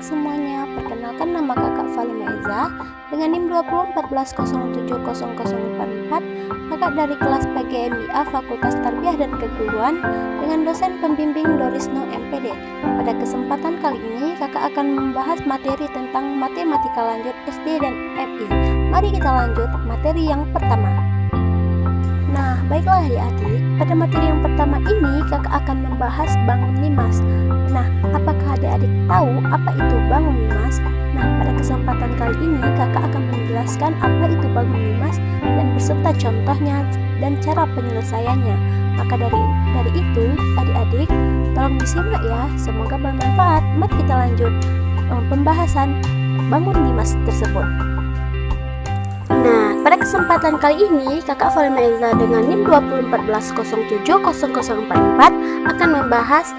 semuanya, perkenalkan nama kakak Falimah Eza dengan NIM 2014070044. Kakak dari kelas PGMIA Fakultas Tarbiyah dan Keguruan dengan dosen pembimbing Dorisno MPD. Pada kesempatan kali ini kakak akan membahas materi tentang matematika lanjut SD dan MI. Mari kita lanjut materi yang pertama. Nah, baiklah adik-adik, pada materi yang pertama ini kakak akan membahas bangun limas. Nah, apakah adik-adik tahu apa itu bangun limas? Nah, pada kesempatan kali ini kakak akan menjelaskan apa itu bangun limas dan beserta contohnya dan cara penyelesaiannya. Maka dari itu, adik-adik tolong disimak ya, semoga bermanfaat. Mari kita lanjut pembahasan bangun limas tersebut. Nah, pada kesempatan kali ini kakak Falimah Eza dengan NIM 2014070044 akan membahas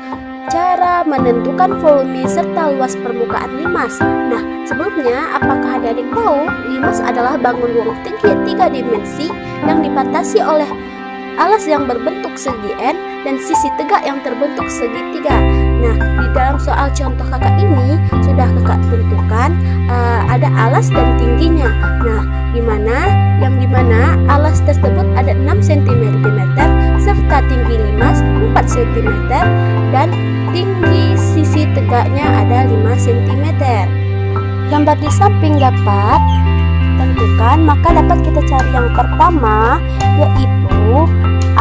cara menentukan volume serta luas permukaan limas. Nah, sebelumnya apakah adik-adik tahu limas adalah bangun ruang tinggi 3 dimensi yang dibatasi oleh alas yang berbentuk segi N dan sisi tegak yang terbentuk segitiga. Nah, di dalam soal contoh kakak ini sudah kakak tentukan ada alas dan tingginya. Nah, yang dimana alas tersebut ada 6 cm serta tinggi limas 4 cm dan tinggi sisi tegaknya ada 5 cm. Gambar di samping dapat tentukan, maka dapat kita cari yang pertama yaitu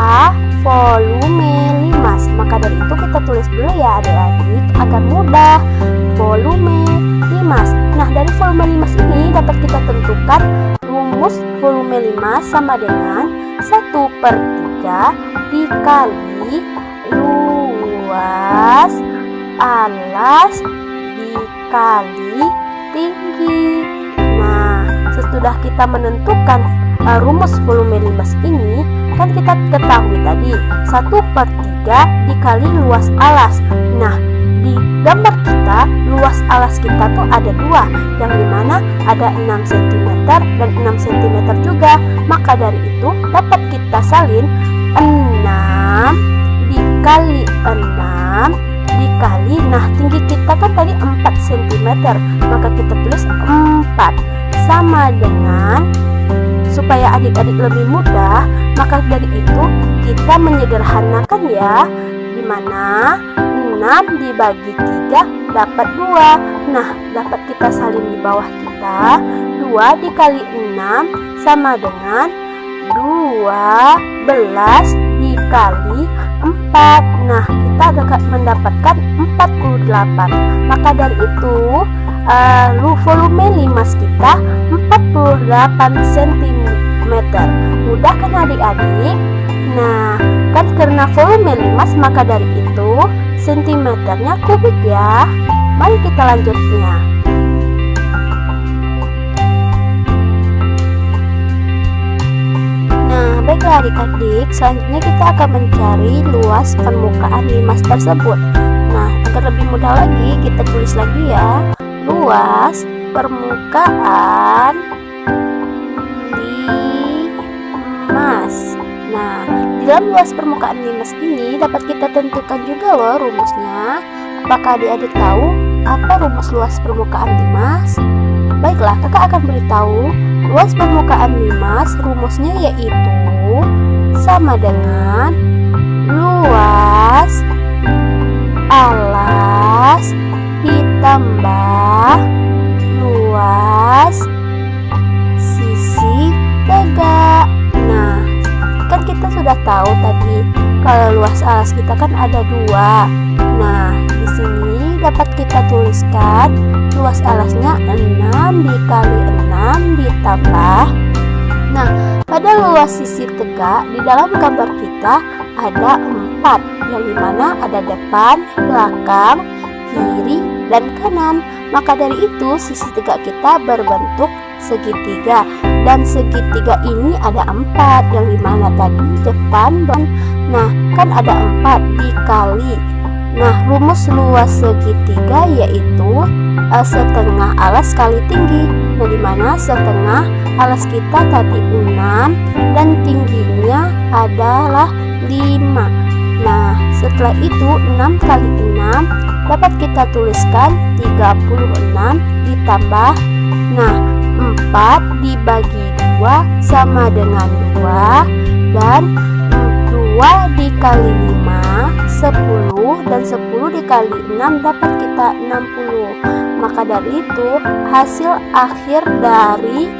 A. Volume limas. Maka dari itu kita tulis dulu ya adik-adik agar mudah. Volume limas. Nah, dari volume limas ini dapat kita tentukan rumus volume limas sama dengan 1/3 dikali luas alas dikali tinggi. Nah, sesudah kita menentukan rumus volume limas ini, kan kita ketahui tadi 1/3 dikali luas alas. Nah, di gambar kita luas alas kita tuh ada 2, yang dimana ada 6 cm dan 6 cm juga. Maka dari itu dapat kita salin 6 dikali 6 dikali, nah tinggi kita kan tadi 4 cm, maka kita tulis 4 sama dengan, supaya adik-adik lebih mudah, maka dari itu kita menyederhanakan ya, dimana 6 dibagi 3 dapat 2. Nah, dapat kita salin di bawah kita, 2 dikali 6 sama dengan 12 dikali 4. Nah, kita akan mendapatkan 48. Maka dari itu volume limas kita 48 cm. Mudah kan adik-adik? Nah, kan karena volume limas, maka dari itu sentimeternya kubik ya. Mari kita lanjutnya. Nah, baiklah adik-adik, selanjutnya kita akan mencari luas permukaan limas tersebut. Nah, agar lebih mudah lagi, kita tulis lagi ya, luas permukaan limas. Nah, di dalam luas permukaan limas ini dapat kita tentukan juga loh rumusnya. Apakah adik-adik tahu apa rumus luas permukaan limas? Baiklah, kakak akan beritahu. Luas permukaan limas rumusnya yaitu sama dengan luas alas ditambah luas sisi tegak. Nah, kan kita sudah tahu tadi kalau luas alas kita kan ada 2. Nah, di sini dapat kita tuliskan luas alasnya 6 dikali 6 ditambah. Nah, pada luas sisi tegak di dalam gambar kita ada 4, yang dimana ada depan, belakang, kiri, dan kanan. Maka dari itu sisi tegak kita berbentuk segitiga, dan segitiga ini ada 4, yang dimana tadi depan, nah kan ada 4 dikali. Nah, rumus luas segitiga yaitu setengah alas kali tinggi. Nah, dimana setengah alas kita tadi 6 dan tingginya adalah 5. Nah, setelah itu 6 kali 6 dapat kita tuliskan 36 ditambah, nah 4 dibagi 2 sama dengan 2, dan 2 dikali 5 10, dan 10 dikali 6 dapat kita 60. Maka dari itu hasil akhir dari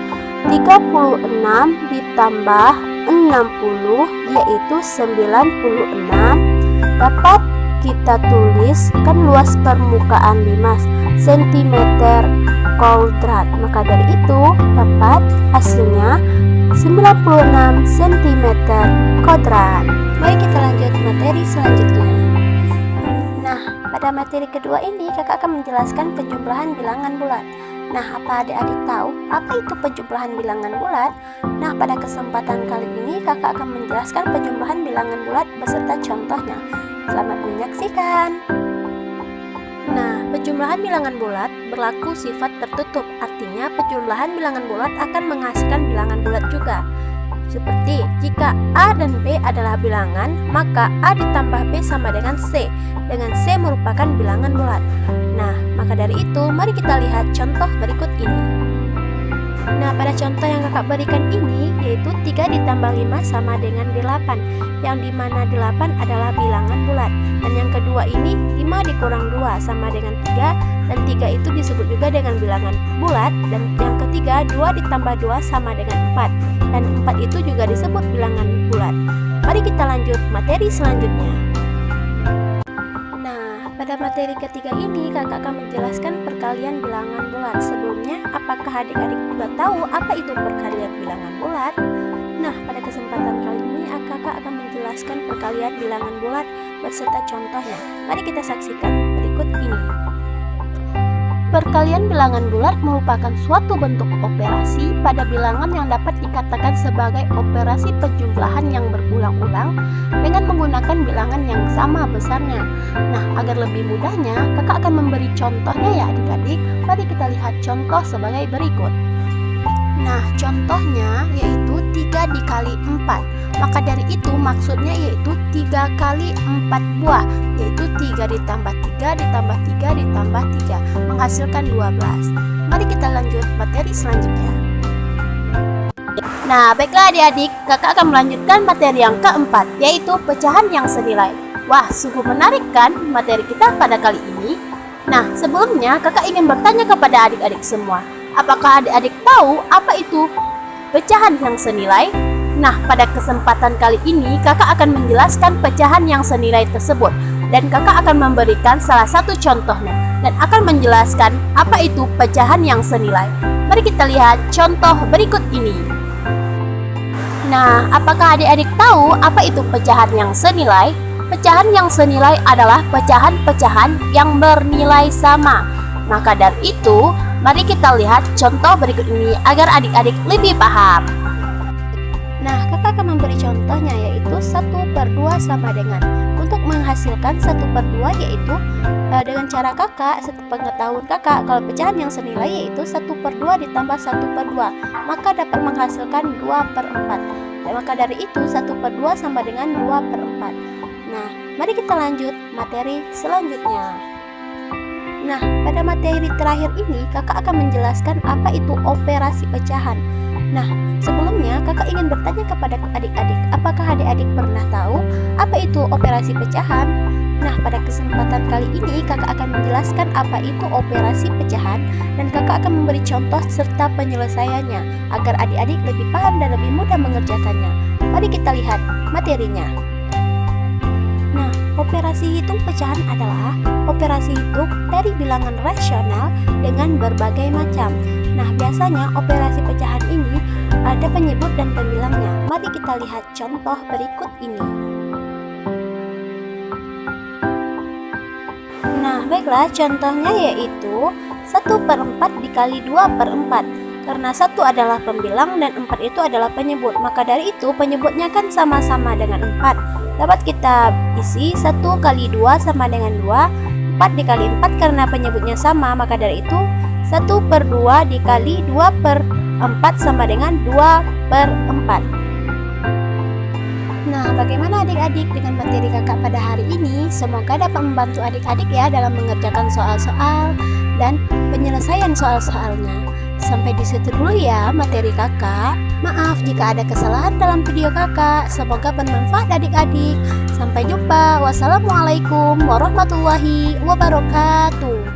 36 ditambah 60 yaitu 96 dapat kita tuliskan luas permukaan limas cm kuadrat. Maka dari itu dapat hasilnya 96 cm kuadrat. Mari kita lanjut materi selanjutnya. Nah, pada materi kedua ini kakak akan menjelaskan penjumlahan bilangan bulat. Nah, apa adik-adik tahu apa itu penjumlahan bilangan bulat? Nah, pada kesempatan kali ini kakak akan menjelaskan penjumlahan bilangan bulat beserta contohnya. Selamat menyaksikan. Nah, penjumlahan bilangan bulat berlaku sifat tertutup. Artinya penjumlahan bilangan bulat akan menghasilkan bilangan bulat juga. Seperti jika A dan B adalah bilangan, maka A ditambah B sama dengan C, dengan C merupakan bilangan bulat. Nah, maka dari itu mari kita lihat contoh berikut ini. Nah, pada contoh yang kakak berikan ini yaitu 3 ditambah 5 sama dengan 8, yang dimana 8 adalah bilangan bulat. Dan yang kedua ini 5 dikurang 2 sama dengan 3, dan 3 itu disebut juga dengan bilangan bulat. Dan yang ketiga 2 ditambah 2 sama dengan 4, dan 4 itu juga disebut bilangan bulat. Mari kita lanjut materi selanjutnya. Pada materi ketiga ini kakak akan menjelaskan perkalian bilangan bulat. Sebelumnya, apakah adik-adik juga tahu apa itu perkalian bilangan bulat? Nah, pada kesempatan kali ini kakak akan menjelaskan perkalian bilangan bulat beserta contohnya. Mari kita saksikan berikut ini. Perkalian bilangan bulat merupakan suatu bentuk operasi pada bilangan yang dapat dikatakan sebagai operasi penjumlahan yang berulang-ulang dengan menggunakan bilangan yang sama besarnya. Nah, agar lebih mudahnya, kakak akan memberi contohnya ya adik-adik. Mari kita lihat contoh sebagai berikut. Nah, contohnya yaitu 3 dikali 4. Maka dari itu maksudnya yaitu 3 kali 4 buah, yaitu 3 ditambah 3 ditambah 3 ditambah 3 menghasilkan 12. Mari kita lanjut materi selanjutnya. Nah, baiklah adik-adik, kakak akan melanjutkan materi yang keempat, yaitu pecahan yang senilai. Wah, sungguh menarik kan materi kita pada kali ini? Nah, sebelumnya kakak ingin bertanya kepada adik-adik semua, apakah adik-adik tahu apa itu pecahan yang senilai? Nah, pada kesempatan kali ini kakak akan menjelaskan pecahan yang senilai tersebut, dan kakak akan memberikan salah satu contohnya dan akan menjelaskan apa itu pecahan yang senilai. Mari kita lihat contoh berikut ini. Nah, apakah adik-adik tahu apa itu pecahan yang senilai? Pecahan yang senilai adalah pecahan-pecahan yang bernilai sama. Maka dari itu, mari kita lihat contoh berikut ini agar adik-adik lebih paham. Nah, kakak akan memberi contohnya yaitu 1/2 sama dengan. Untuk menghasilkan 1/2 yaitu dengan cara kakak, sepengetahuan kakak, kalau pecahan yang senilai yaitu 1/2 ditambah 1/2, maka dapat menghasilkan 2/4. Dan maka dari itu 1/2 sama dengan 2/4. Nah, mari kita lanjut materi selanjutnya. Nah, pada materi terakhir ini kakak akan menjelaskan apa itu operasi pecahan. Nah, sebelumnya kakak ingin bertanya kepada adik-adik, apakah adik-adik pernah tahu apa itu operasi pecahan? Nah, pada kesempatan kali ini kakak akan menjelaskan apa itu operasi pecahan, dan kakak akan memberi contoh serta penyelesaiannya agar adik-adik lebih paham dan lebih mudah mengerjakannya. Mari kita lihat materinya. Nah, operasi hitung pecahan adalah operasi hitung dari bilangan rasional dengan berbagai macam. Nah, biasanya operasi pecahan ini ada penyebut dan pembilangnya. Mari kita lihat contoh berikut ini. Nah, baiklah, contohnya yaitu 1/4 dikali 2/4. Karena 1 adalah pembilang dan 4 itu adalah penyebut, maka dari itu penyebutnya kan sama-sama dengan 4. Dapat kita isi 1 kali 2 sama dengan 2, 4 dikali 4 karena penyebutnya sama, maka dari itu 1/2 dikali 2/4 sama dengan 2/4. Nah, bagaimana adik-adik dengan materi kakak pada hari ini? Semoga dapat membantu adik-adik ya dalam mengerjakan soal-soal dan penyelesaian soal-soalnya. Sampai di situ dulu ya materi kakak. Maaf jika ada kesalahan dalam video kakak. Semoga bermanfaat adik-adik. Sampai jumpa. Wassalamualaikum warahmatullahi wabarakatuh.